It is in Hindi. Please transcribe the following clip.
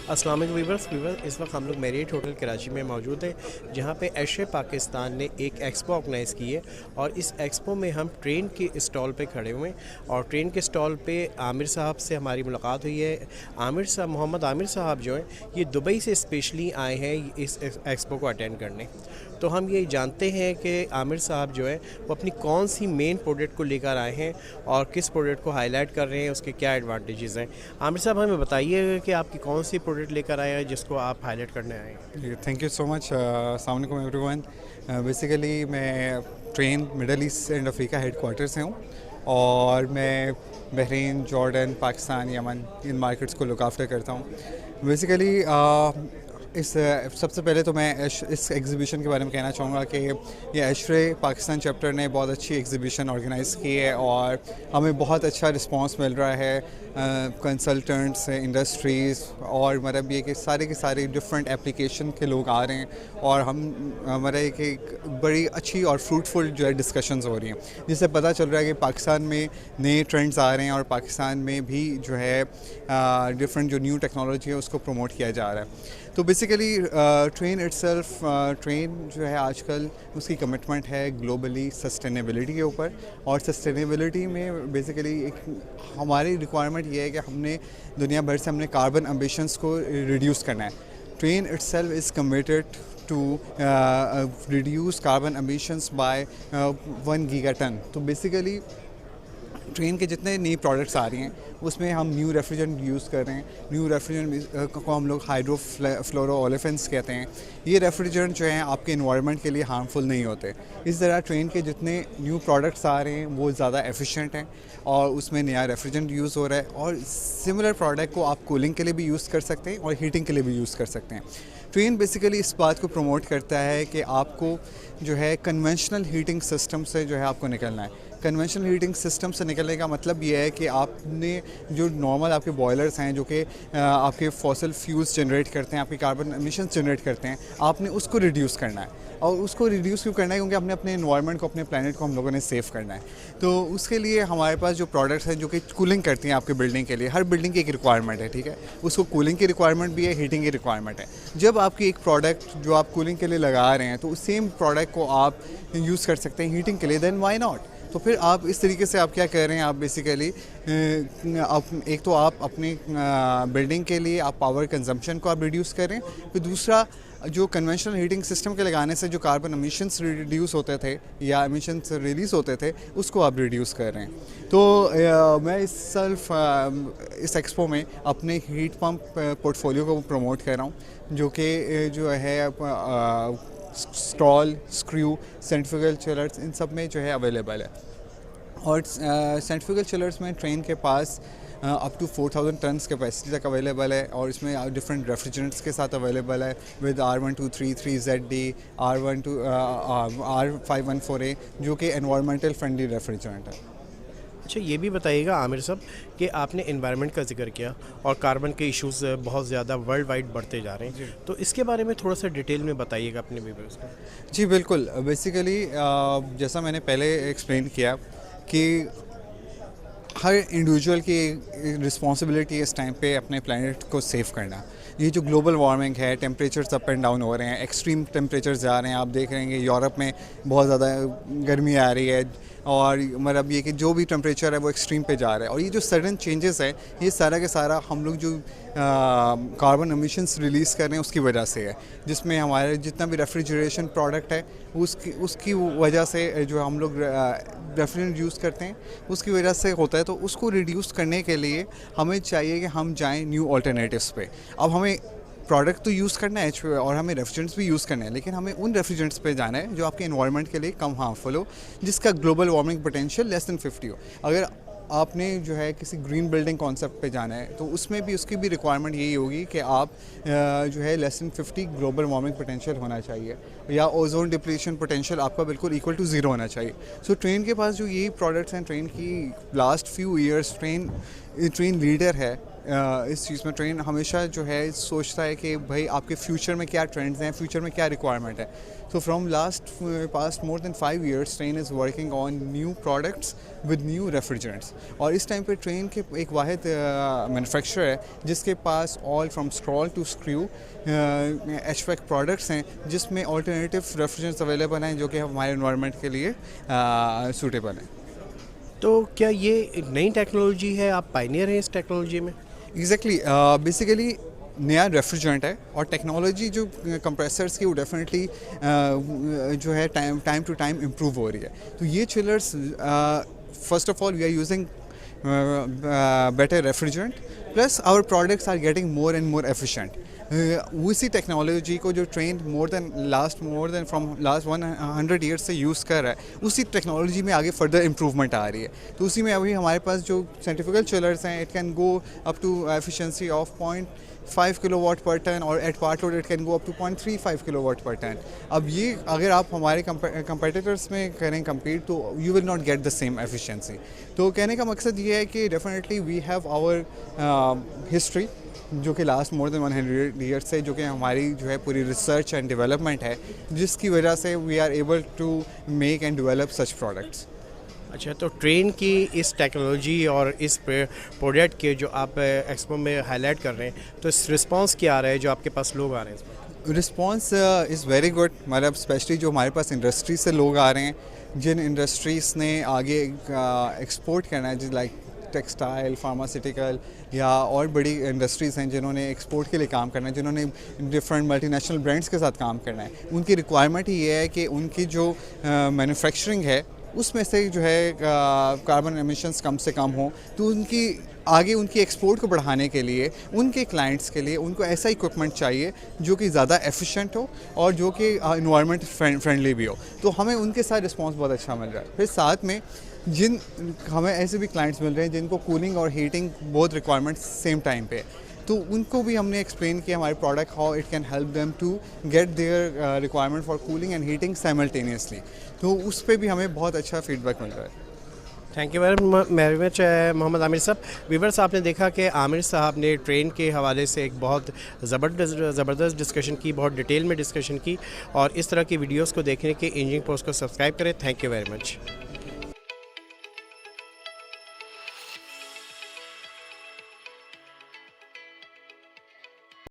अस्सलाम वालेकुम वीवर्स, इस वक्त हम लोग मैरियट होटल कराची में मौजूद हैं, जहाँ पे एशरे पाकिस्तान ने एक एक्सपो ऑर्गेनाइज़ की है। और इस एक्सपो में हम ट्रेन के स्टॉल पे खड़े हुए हैं और ट्रेन के स्टॉल पे आमिर साहब से हमारी मुलाकात हुई है। आमिर साहब, मोहम्मद आमिर साहब जो हैं, ये दुबई से स्पेशली आए हैं इस एक्सपो को अटेंड करने। तो हम ये जानते हैं कि आमिर साहब जो है वो अपनी कौन सी मेन प्रोडक्ट को लेकर आए हैं और किस प्रोडक्ट को हाईलाइट कर रहे हैं, उसके क्या एडवांटेजेस हैं। आमिर साहब, हमें बताइए कि आपकी कौन सी प्रोडक्ट लेकर आए हैं जिसको आप हाईलाइट करने आए हैं। Thank you so much. अस्सलाम वालेकुम एवरीवन। बेसिकली मैं train middle east and Africa headquarter से हूँ और मैं Bahrain, Jordan, Pakistan, Yemen in markets को लुक आफ्टर करता हूँ। बेसिकली इस सबसे पहले तो मैं इस एग्ज़िबिशन के बारे में कहना चाहूँगा कि ये एशरे पाकिस्तान चैप्टर ने बहुत अच्छी एग्ज़िबिशन ऑर्गेनाइज़ की है और हमें बहुत अच्छा रिस्पांस मिल रहा है। कंसल्टेंट्स, इंडस्ट्रीज़ और मतलब ये कि सारे के सारे डिफरेंट एप्लीकेशन के लोग आ रहे हैं और हम हमारा एक बड़ी अच्छी और फ्रूटफुल जो है डिस्कशंस हो रही हैं, जिससे पता चल रहा है कि पाकिस्तान में नए ट्रेंड्स आ रहे हैं और पाकिस्तान में भी जो है डिफरेंट जो न्यू टेक्नोलॉजी है उसको प्रमोट किया जा रहा है। तो बेसिकली ट्रेन इटसेल्फ, ट्रेन जो है आजकल उसकी कमिटमेंट है ग्लोबली सस्टेनेबिलिटी के ऊपर। और सस्टेनेबिलिटी में बेसिकली एक हमारी रिक्वायरमेंट ये है कि हमने दुनिया भर से हमने कार्बन एम्बिशंस को रिड्यूस करना है। Trane itself is committed to reduce carbon emissions by 1 gigaton. तो बेसिकली ट्रेन के जितने नई प्रोडक्ट्स आ रही हैं उसमें हम न्यू रेफ्रिजरेंट यूज़ कर रहे हैं। न्यू रेफ्रिजरेंट को हम लोग हाइड्रोफ्लोरोओलेफेंस कहते हैं। ये रेफ्रिजरेंट जो हैं आपके इन्वायरमेंट के लिए हार्मफुल नहीं होते। इस तरह ट्रेन के जितने न्यू प्रोडक्ट्स आ रहे हैं वो ज़्यादा एफिशिएंट हैं और उसमें नया रेफ्रिजरेंट यूज़ हो रहा है और सिमिलर प्रोडक्ट को आप कूलिंग के लिए भी यूज़ कर सकते हैं और हीटिंग के लिए भी यूज़ कर सकते हैं। ट्रेन बेसिकली इस बात को प्रमोट करता है कि आपको जो है कन्वेंशनल हीटिंग सिस्टम से जो है आपको निकलना है। कन्वेंशनल हीटिंग सिस्टम से निकलने का मतलब ये है कि आपने जो नॉर्मल आपके बॉयलर्स हैं जो कि आपके फॉसिल फ्यूल्स जनरेट करते हैं, आपके कार्बन एमिशंस जनरेट करते हैं, आपने उसको रिड्यूस करना है। और उसको रिड्यूस क्यों करना है? क्योंकि हमने अपने एनवायरनमेंट को, अपने प्लानट को हम लोगों ने सेव करना है। तो उसके लिए हमारे पास जो प्रोडक्ट्स हैं जो कि कूलिंग करती हैं आपके बिल्डिंग के लिए, हर बिल्डिंग की एक रिक्वायरमेंट है, ठीक है। उसको कूलिंग की रिक्वायरमेंट भी है, हीटिंग की रिक्वायरमेंट है। जब आपकी एक प्रोडक्ट जो आप कूलिंग के लिए लगा रहे हैं तो उस सेम प्रोडक्ट को आप यूज़ कर सकते हैं हीटिंग के लिए, देन व्हाई नॉट। तो फिर आप इस तरीके से आप क्या कर रहे हैं, आप बेसिकली एक तो आप अपनी बिल्डिंग के लिए आप पावर कंजम्पशन को आप रिड्यूस कर रहे हैं, फिर दूसरा जो कन्वेंशनल हीटिंग सिस्टम के लगाने से जो कार्बन एमिशंस रिड्यूस होते थे या एमिशंस रिलीज़ होते थे उसको आप रिड्यूस कर रहे हैं। तो मैं इस एक्सपो में अपने हीट पंप पोर्टफोलियो को प्रमोट कर रहा हूँ जो कि जो है स्टॉल, स्क्रू, सेंट्रीफ्यूगल चिलर्स इन सब में जो है अवेलेबल है। और सेंट्रीफ्यूगल चिलर्स में ट्रेन के पास अप टू 4000 टन्स कैपेसिटी तक अवेलेबल है और इसमें डिफरेंट रेफ्रिजरेंट्स के साथ अवेलेबल है विद R1233ZD, R514A जो कि एनवायरमेंटल फ्रेंडली रेफ्रिजरेंट है। अच्छा, ये भी बताइएगा आमिर साहब कि आपने एनवायरनमेंट का जिक्र किया और कार्बन के इश्यूज बहुत ज़्यादा वर्ल्ड वाइड बढ़ते जा रहे हैं, तो इसके बारे में थोड़ा सा डिटेल में बताइएगा अपने व्यूअर्स को। जी बिल्कुल। बेसिकली जैसा मैंने पहले एक्सप्लेन किया कि हर इंडिविजुअल की रिस्पॉन्सिबिलिटी इस टाइम पे अपने प्लैनेट को सेव करना। ये जो ग्लोबल वार्मिंग है, टेम्परेचर्स अप एंड डाउन हो रहे हैं, एक्सट्रीम टेम्परेचर्स जा रहे हैं। आप देख रहे हैं यूरोप में बहुत ज़्यादा गर्मी आ रही है और मतलब ये कि जो भी टेम्परेचर है वो एक्सट्रीम पे जा रहा है। और ये जो सडन चेंजेस है ये सारा के सारा हम लोग जो कार्बन एमिशंस रिलीज़ कर रहे हैं उसकी वजह से है, जिसमें हमारे जितना भी रेफ्रिजरेशन प्रोडक्ट है उसकी वजह से जो हम लोग रेफ्रिजरेंट यूज़ करते हैं उसकी वजह से होता है। तो उसको रिड्यूस करने के लिए हमें चाहिए कि हम जाएं न्यू ऑल्टरनेटिव्स पे। अब हमें प्रोडक्ट तो यूज़ करना है और हमें रेफ्रिजरेंट्स भी यूज़ करना है, लेकिन हमें उन रेफ्रिजरेंट्स पे जाना है जो आपके एनवायरनमेंट के लिए कम हार्मफुल हो, जिसका global warming potential less than 50 हो। अगर आपने जो है किसी ग्रीन बिल्डिंग कॉन्सेप्ट पे जाना है तो उसमें भी उसकी भी रिक्वायरमेंट यही होगी कि आप जो है less than 50 global warming potential होना चाहिए या ओजोन डिप्लीशन पोटेंशियल आपका बिल्कुल इक्वल टू ज़ीरो होना चाहिए। सो ट्रेन के पास जो यही प्रोडक्ट्स हैं, ट्रेन की last few years train leader है इस चीज़ में ट्रेन हमेशा जो है सोचता है कि भाई आपके फ्यूचर में क्या ट्रेंड्स हैं, फ्यूचर में क्या रिक्वायरमेंट है। So from past more than 5 years, Train is working on new products with new refrigerants. और इस टाइम पे ट्रेन के एक वाहिद मैन्युफैक्चरर है जिसके पास all from scroll to screw HVAC products हैं जिसमें ऑल्टरनेटिव रेफ्रिजरेंट्स अवेलेबल हैं जो कि हमारे इन्वायरमेंट के लिए सूटेबल हैं। तो क्या ये एक नई टेक्नोलॉजी है, आप पायनियर हैं इस टेक्नोलॉजी में? एग्जैक्टली, बेसिकली नया रेफ्रिजरेंट है और टेक्नोलॉजी जो कंप्रेसर्स की वो डेफिनेटली जो है टाइम टू टाइम इम्प्रूव हो रही है। तो ये chillers first of all we are using better refrigerant, plus our products are getting more and more efficient. उसी टेक्नोलॉजी को जो train more than from last 100 years से यूज़ कर रहा है, उसी टेक्नोलॉजी में आगे फर्दर इम्प्रूवमेंट आ रही है। तो उसी में अभी हमारे पास जो सेंट्रीफ्यूगल चिलर्स हैं, it can go up to efficiency of 0.5 kilowatt per ton और at part load it can go up to 0.35 kilowatt per ton. अब ये अगर आप हमारे कंपेटिटर्स में करें कम्पीट तो you will not get the same efficiency. तो कहने का मकसद ये है कि definitely we have our history जो कि लास्ट मोर देन 100 ईयर्स से जो कि हमारी जो है पूरी रिसर्च एंड डेवलपमेंट है, जिसकी वजह से we are able to make and develop such products. अच्छा, तो ट्रेन की इस टेक्नोलॉजी और इस प्रोडक्ट के जो आप एक्सपो में हाईलाइट कर रहे हैं, तो इस रिस्पांस क्या आ रहा है जो आपके पास लोग आ रहे हैं इसमें? Response is very good. मतलब स्पेशली जो हमारे पास इंडस्ट्री से लोग आ रहे हैं, जिन इंडस्ट्रीज़ ने आगे एक्सपोर्ट करना है, जिस लाइक टेक्सटाइल, फार्मास्यूटिकल या और बड़ी इंडस्ट्रीज़ हैं जिन्होंने एक्सपोर्ट के लिए काम करना है, जिन्होंने डिफरेंट मल्टीनेशनल ब्रांड्स के साथ काम करना है, उनकी रिक्वायरमेंट ही ये है कि उनकी जो मैन्युफैक्चरिंग है उसमें से जो है कार्बन एमिशंस कम से कम हो। तो उनकी आगे उनकी एक्सपोर्ट को बढ़ाने के लिए उनके क्लाइंट्स के लिए उनको ऐसा इक्विपमेंट चाहिए जो कि ज़्यादा एफिशिएंट हो और जो कि इन्वायरमेंट फ्रेंडली भी हो। तो हमें उनके साथ रिस्पांस बहुत अच्छा मिल रहा है। फिर साथ में हमें ऐसे भी क्लाइंट्स मिल रहे हैं जिनको कूलिंग और हीटिंग बहुत रिक्वायरमेंट्स सेम टाइम पे, तो उनको भी हमने एक्सप्लेन किया हमारे product how it can help them to get their requirement for cooling and heating simultaneously. तो उस पर भी हमें बहुत अच्छा फीडबैक मिल रहा है। Thank you very much Mohammad Aamir साहब। वीवर्स, आपने देखा कि आमिर साहब ने ट्रेन के हवाले से एक बहुत ज़बरदस्त डिस्कशन की, बहुत डिटेल में डिस्कशन की, और इस तरह की वीडियोस को देखने के इंजीनियरिंग पोस्ट को सब्सक्राइब करें। Thank you very much.